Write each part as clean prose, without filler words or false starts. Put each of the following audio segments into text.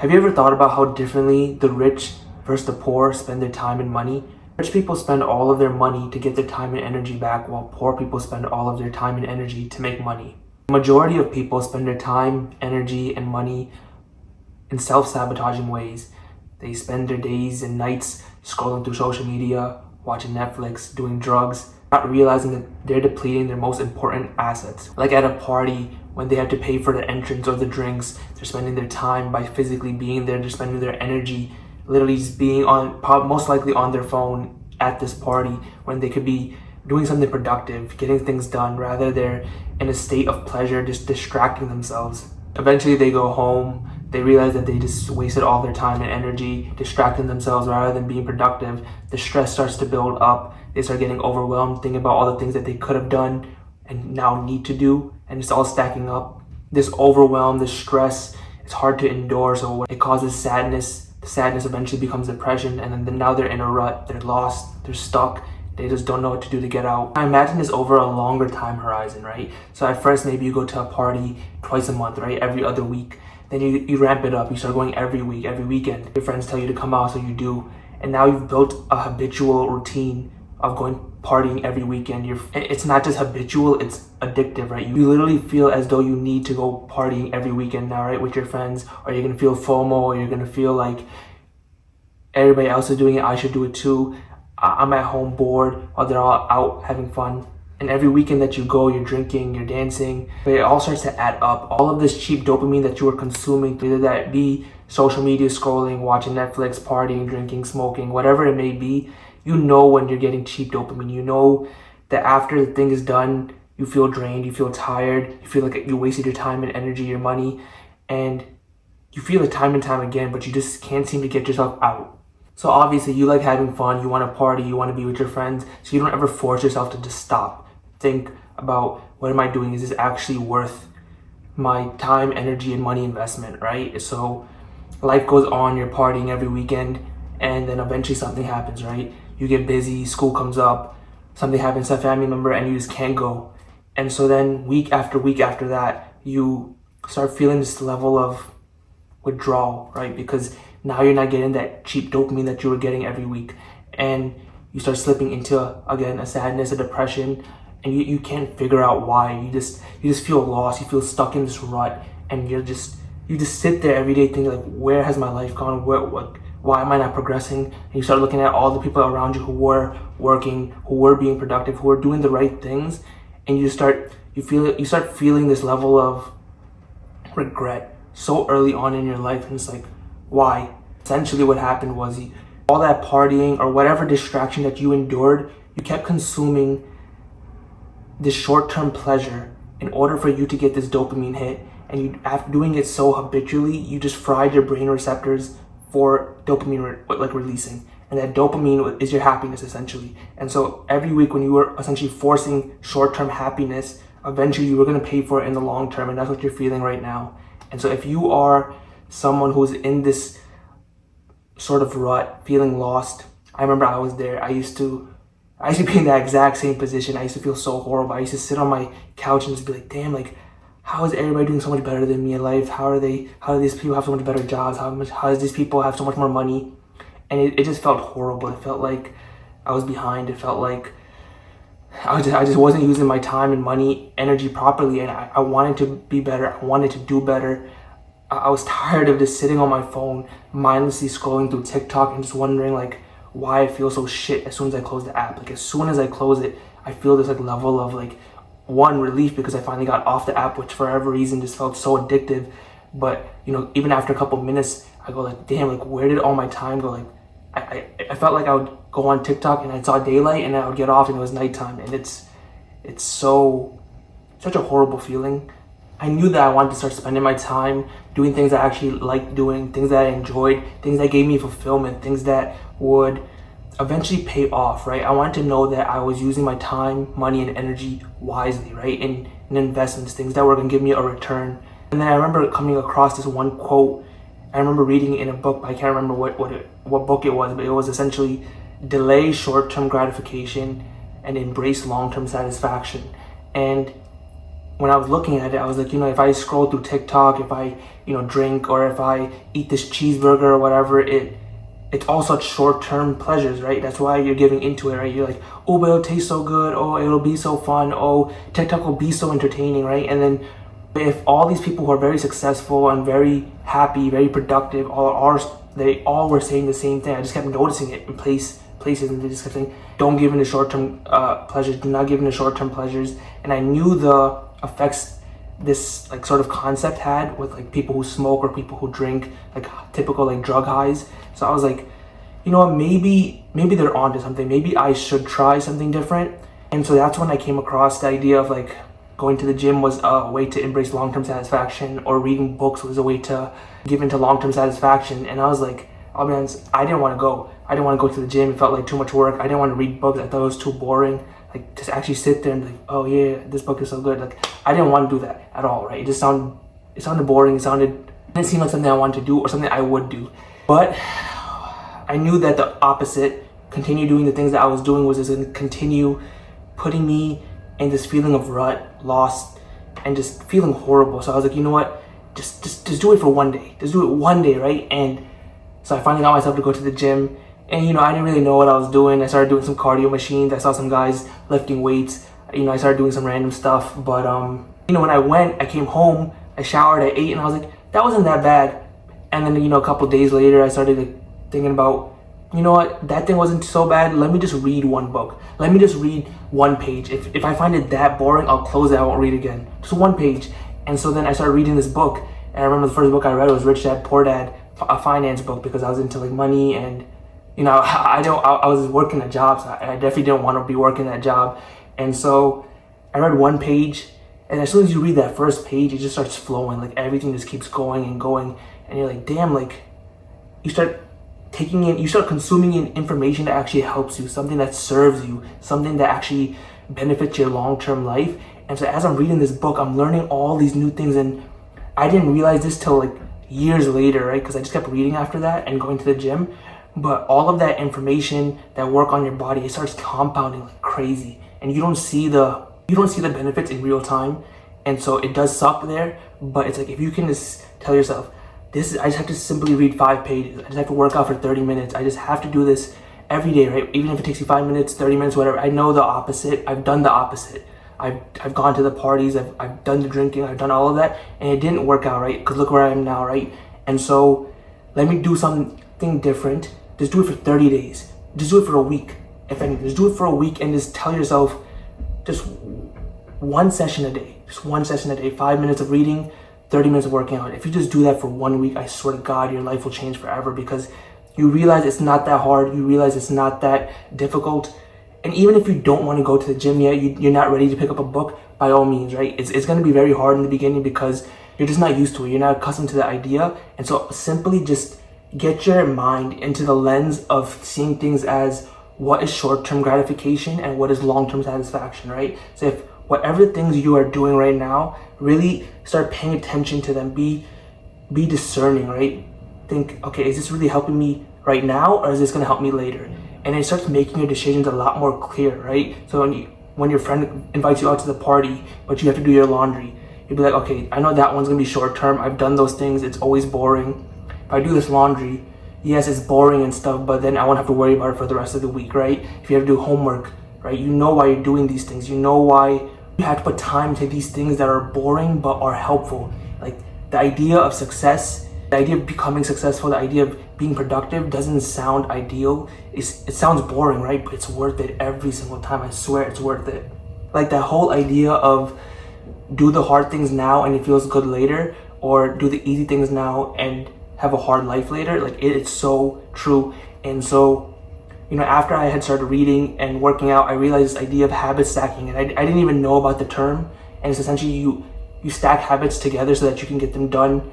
Have you ever thought about how differently the rich versus the poor spend their time and money? Rich people spend all of their money to get their time and energy back, while poor people spend all of their time and energy to make money. The majority of people spend their time, energy, and money in self-sabotaging ways. They spend their days and nights scrolling through social media, watching Netflix, doing drugs, not realizing that they're depleting their most important assets. Like at a party, when they have to pay for the entrance or the drinks, they're spending their time by physically being there. They're spending their energy literally just being on, most likely on their phone at this party, when they could be doing something productive, getting things done, rather they're in a state of pleasure, just distracting themselves. Eventually they go home, they realize that they just wasted all their time and energy distracting themselves rather than being productive. The stress starts to build up. They start getting overwhelmed, thinking about all the things that they could have done and now need to do, and it's all stacking up. This overwhelm, this stress, it's hard to endure, so it causes sadness. The sadness eventually becomes depression, and then now they're in a rut. They're lost, they're stuck, they just don't know what to do to get out. I imagine this over a longer time horizon, right? So at first, maybe you go to a party twice a month, right? Every other week. Then you ramp it up. You start going every week, every weekend. Your friends tell you to come out, so you do. And now you've built a habitual routine of going partying every weekend. It's not just habitual, it's addictive, right? You literally feel as though you need to go partying every weekend now, right? With your friends, or you're gonna feel FOMO, or you're gonna feel like everybody else is doing it, I should do it too. I'm at home bored while they're all out having fun. And every weekend that you go, you're drinking, you're dancing, but it all starts to add up. All of this cheap dopamine that you are consuming, whether that be social media scrolling, watching Netflix, partying, drinking, smoking, whatever it may be, you know when you're getting cheap dopamine. You know that after the thing is done, you feel drained, you feel tired, you feel like you wasted your time and energy, your money, and you feel it time and time again, but you just can't seem to get yourself out. So obviously you like having fun, you want to party, you want to be with your friends, so you don't ever force yourself to just stop. Think about, what am I doing? Is this actually worth my time, energy, and money investment, right? So life goes on, you're partying every weekend, and then eventually something happens, right? You get busy, school comes up, something happens to a family member, and you just can't go. And so then week after that, you start feeling this level of withdrawal, right? Because now you're not getting that cheap dopamine that you were getting every week. And you start slipping into, again, a sadness, a depression, and you can't figure out why. You just feel lost, you feel stuck in this rut, and you just sit there every day thinking like, where has my life gone? Why am I not progressing? And you start looking at all the people around you who were working, who were being productive, who were doing the right things, and you start feeling this level of regret so early on in your life, and it's like, why? Essentially what happened was all that partying or whatever distraction that you endured, you kept consuming this short-term pleasure in order for you to get this dopamine hit, and you, after doing it so habitually, you just fried your brain receptors for dopamine releasing, and that dopamine is your happiness essentially. And so every week when you were essentially forcing short-term happiness, eventually you were going to pay for it in the long term, and that's what you're feeling right now. And so if you are someone who's in this sort of rut, feeling lost, I remember I was there. I used to be in that exact same position. I used to feel so horrible. I used to sit on my couch and just be like, damn, like, how is everybody doing so much better than me in life? How do these people have so much better jobs? How does these people have so much more money? And it just felt horrible. It felt like I was behind. It felt like I just wasn't using my time and money, energy properly. And I wanted to be better. I wanted to do better. I was tired of just sitting on my phone, mindlessly scrolling through TikTok and just wondering like why I feel so shit as soon as I close the app. Like as soon as I close it, I feel this like level of like, one, relief because I finally got off the app, which for whatever reason just felt so addictive. But you know, even after a couple minutes, I go like, damn, like where did all my time go? Like I felt like I would go on TikTok and I saw daylight, and I would get off and it was nighttime, and it's such a horrible feeling. I knew that I wanted to start spending my time doing things I actually liked doing, things that I enjoyed, things that gave me fulfillment, things that would eventually pay off, right? I wanted to know that I was using my time, money, and energy wisely, right? In investments, things that were gonna give me a return. And then I remember coming across this one quote. I remember reading it in a book, but I can't remember what book it was, but it was essentially delay short-term gratification and embrace long-term satisfaction. And when I was looking at it, I was like, if I scroll through TikTok, if I, drink, or if I eat this cheeseburger or whatever, it's all such short-term pleasures, right? That's why you're giving into it, right? You're like, oh, but it'll taste so good. Oh, it'll be so fun. Oh, TikTok will be so entertaining, right? And then if all these people who are very successful and very happy, very productive, they all were saying the same thing. I just kept noticing it in places, and they just kept saying, don't give in to short-term pleasures. Do not give in to short-term pleasures. And I knew the effects this like sort of concept had with like people who smoke or people who drink, like typical like drug highs. So I was like, you know what, maybe they're onto something. Maybe I should try something different. And so that's when I came across the idea of like going to the gym was a way to embrace long-term satisfaction, or reading books was a way to give into long-term satisfaction. And I was like, I'll be honest, I didn't want to go. I didn't want to go to the gym. It felt like too much work. I didn't want to read books. I thought it was too boring. Like, just actually sit there and like, oh yeah, this book is so good. Like, I didn't want to do that at all, right? It sounded boring. It didn't seem like something I wanted to do or something I would do. But I knew that the opposite, continue doing the things that I was doing, was just going to continue putting me in this feeling of rut, lost, and just feeling horrible. So I was like, you know what? Just do it for one day. Just do it one day, right? And so I finally got myself to go to the gym. And, I didn't really know what I was doing. I started doing some cardio machines. I saw some guys lifting weights. I started doing some random stuff. But, when I went, I came home, I showered, I ate, and I was like, that wasn't that bad. And then, a couple days later, I started like thinking about, you know what, that thing wasn't so bad. Let me just read one book. Let me just read one page. If I find it that boring, I'll close it. I won't read again. Just one page. And so then I started reading this book. And I remember the first book I read was Rich Dad, Poor Dad, a finance book, because I was into like money. And I was working a job, so I definitely didn't want to be working that job. And so I read one page, and as soon as you read that first page, it just starts flowing. Like, everything just keeps going and going, and you're like, damn, like, you start consuming in information that actually helps you, something that serves you, something that actually benefits your long-term life. And so as I'm reading this book, I'm learning all these new things, and I didn't realize this till like years later, right? Because I just kept reading after that and going to the gym. But all of that information, that work on your body, it starts compounding like crazy, and you don't see the benefits in real time. And so it does suck there, but it's like, if you can just tell yourself, I just have to simply read 5 pages. I just have to work out for 30 minutes. I just have to do this every day, right? Even if it takes you 5 minutes, 30 minutes, whatever. I know the opposite. I've done the opposite. I've gone to the parties. I've done the drinking. I've done all of that, and it didn't work out, right? Because look where I am now, right? And so let me do something different. Just do it for 30 days. Just do it for a week. If anything, just do it for a week, and just tell yourself, just one session a day. Just one session a day. 5 minutes of reading, 30 minutes of working out. If you just do that for 1 week, I swear to God, your life will change forever, because you realize it's not that hard. You realize it's not that difficult. And even if you don't want to go to the gym yet, you're not ready to pick up a book, by all means, right? It's going to be very hard in the beginning because you're just not used to it. You're not accustomed to the idea. And so simply just get your mind into the lens of seeing things as what is short-term gratification and what is long-term satisfaction, right? So if whatever things you are doing right now, really start paying attention to them. Be discerning, right? Think, okay, is this really helping me right now, or is this going to help me later? And it starts making your decisions a lot more clear, right? So when your friend invites you out to the party, but you have to do your laundry, you'll be like, okay, I know that one's going to be short-term. I've done those things. It's always boring. If I do this laundry, yes, it's boring and stuff, but then I won't have to worry about it for the rest of the week, right? If you have to do homework, right, you know why you're doing these things. You know why you have to put time to these things that are boring but are helpful. Like, the idea of success, the idea of becoming successful, the idea of being productive doesn't sound ideal. It sounds boring, right? But it's worth it every single time. I swear it's worth it. Like, that whole idea of do the hard things now and it feels good later, or do the easy things now and have a hard life later. Like, it's so true. And so, after I had started reading and working out, I realized this idea of habit stacking, and I didn't even know about the term. And it's essentially you stack habits together so that you can get them done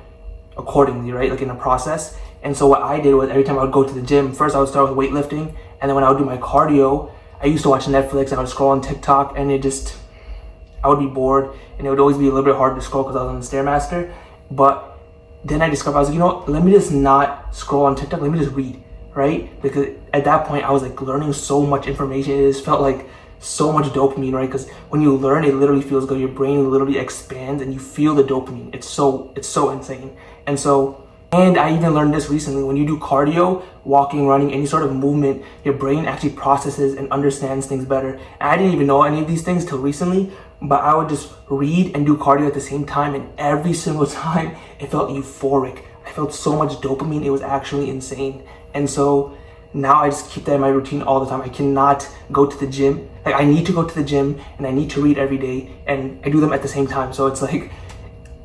accordingly, right? Like, in a process. And so what I did was, every time I would go to the gym, first I would start with weightlifting, and then when I would do my cardio, I used to watch Netflix, and I would scroll on TikTok, and I would be bored, and it would always be a little bit hard to scroll because I was on the Stairmaster. But then I discovered, I was like, let me just not scroll on TikTok, let me just read, right? Because at that point I was like learning so much information. It just felt like so much dopamine, right? Because when you learn, it literally feels good. Your brain literally expands and you feel the dopamine. It's so insane. And I even learned this recently. When you do cardio, walking, running, any sort of movement, your brain actually processes and understands things better. And I didn't even know any of these things till recently, but I would just read and do cardio at the same time, and every single time it felt euphoric. I felt so much dopamine, it was actually insane. And so now I just keep that in my routine all the time. I cannot go to the gym. Like, I need to go to the gym and I need to read every day, and I do them at the same time. So it's like,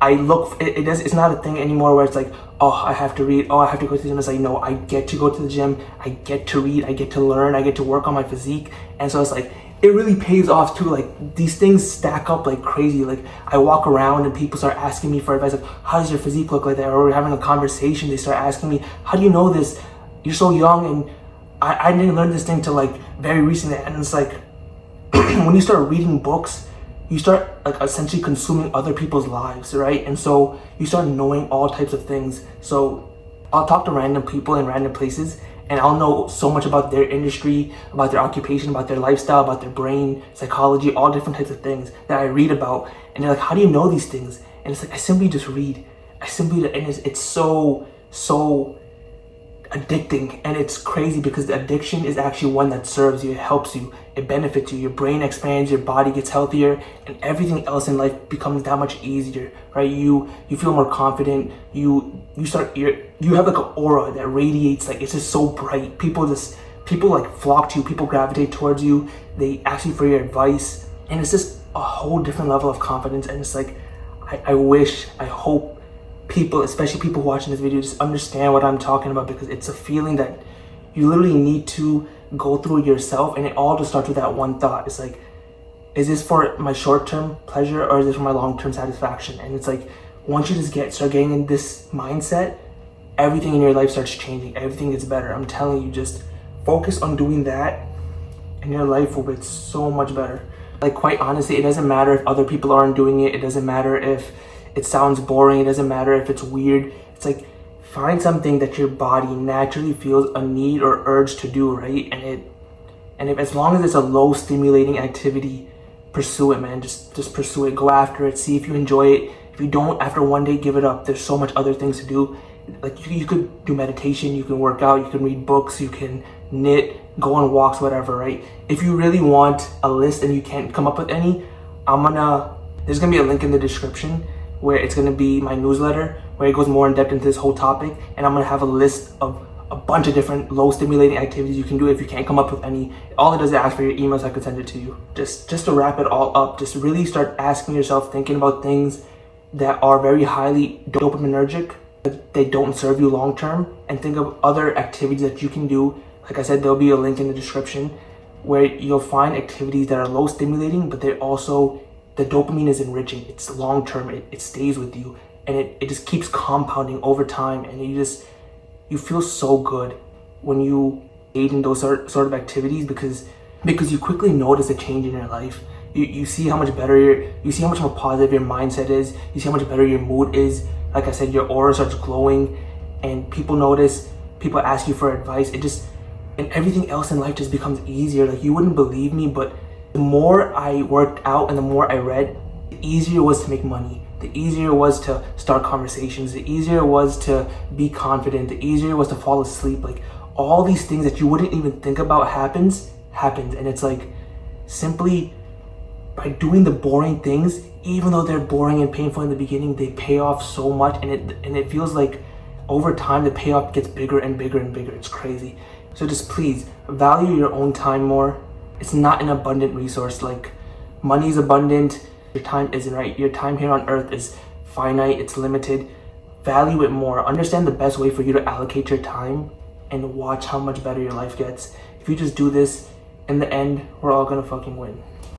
it's not a thing anymore where it's like, oh, I have to read, oh, I have to go to the gym. It's like, no, I get to go to the gym, I get to read, I get to learn, I get to work on my physique. And so it's like, it really pays off too. Like, these things stack up like crazy. Like, I walk around and people start asking me for advice, like, how does your physique look like that? Or we're having a conversation, they start asking me, how do you know this? You're so young. And I didn't learn this thing till like very recently. And it's like, when you start reading books, you start like essentially consuming other people's lives, right? And so you start knowing all types of things. So I'll talk to random people in random places, and I'll know so much about their industry, about their occupation, about their lifestyle, about their brain, psychology, all different types of things that I read about. And they're like, how do you know these things? And it's like, I simply just read. And it's so addicting, and it's crazy because the addiction is actually one that serves you, it helps you, it benefits you, your brain expands, your body gets healthier, and everything else in life becomes that much easier, right? You feel more confident, you have like an aura that radiates, like it's just so bright. People like flock to you, people gravitate towards you, they ask you for your advice, and it's just a whole different level of confidence. And it's like, I hope people, especially people watching this video, just understand what I'm talking about, because it's a feeling that you literally need to go through yourself, and it all just starts with that one thought. It's like, is this for my short-term pleasure or is this for my long-term satisfaction? And it's like, once you just start getting in this mindset, everything in your life starts changing, everything gets better. I'm telling you, just focus on doing that and your life will get so much better. Like, quite honestly, it doesn't matter if other people aren't doing it, it doesn't matter if it sounds boring, it doesn't matter if it's weird. It's like, find something that your body naturally feels a need or urge to do, right? And if as long as it's a low stimulating activity, pursue it, man. Just pursue it, go after it, see if you enjoy it. If you don't, after one day, give it up. There's so much other things to do. Like, you could do meditation, you can work out, you can read books, you can knit, go on walks, whatever, right? If you really want a list and you can't come up with any, there's gonna be a link in the description where it's going to be my newsletter, where it goes more in depth into this whole topic, and I'm going to have a list of a bunch of different low stimulating activities you can do if you can't come up with any. All it does is ask for your email so I can send it to you. Just to wrap it all up, just really start asking yourself, thinking about things that are very highly dopaminergic, that they don't serve you long term, and think of other activities that you can do. Like I said, there'll be a link in the description where you'll find activities that are low stimulating, but they're also, the dopamine is enriching, it's long term, it stays with you, and it just keeps compounding over time, and you feel so good when you engage in those sort of activities, because you quickly notice a change in your life. You see how much better you see how much more positive your mindset is, you see how much better your mood is. Like I said, your aura starts glowing, and people notice, people ask you for advice, and everything else in life just becomes easier. Like, you wouldn't believe me, but the more I worked out and the more I read, the easier it was to make money. The easier it was to start conversations. The easier it was to be confident. The easier it was to fall asleep. Like, all these things that you wouldn't even think about happens. And it's like, simply by doing the boring things, even though they're boring and painful in the beginning, they pay off so much, and it feels like over time the payoff gets bigger and bigger and bigger. It's crazy. So just please value your own time more. It's not an abundant resource. Like, money is abundant, your time isn't, right? Your time here on earth is finite, it's limited. Value it more. Understand the best way for you to allocate your time, and watch how much better your life gets. If you just do this, in the end, we're all gonna fucking win.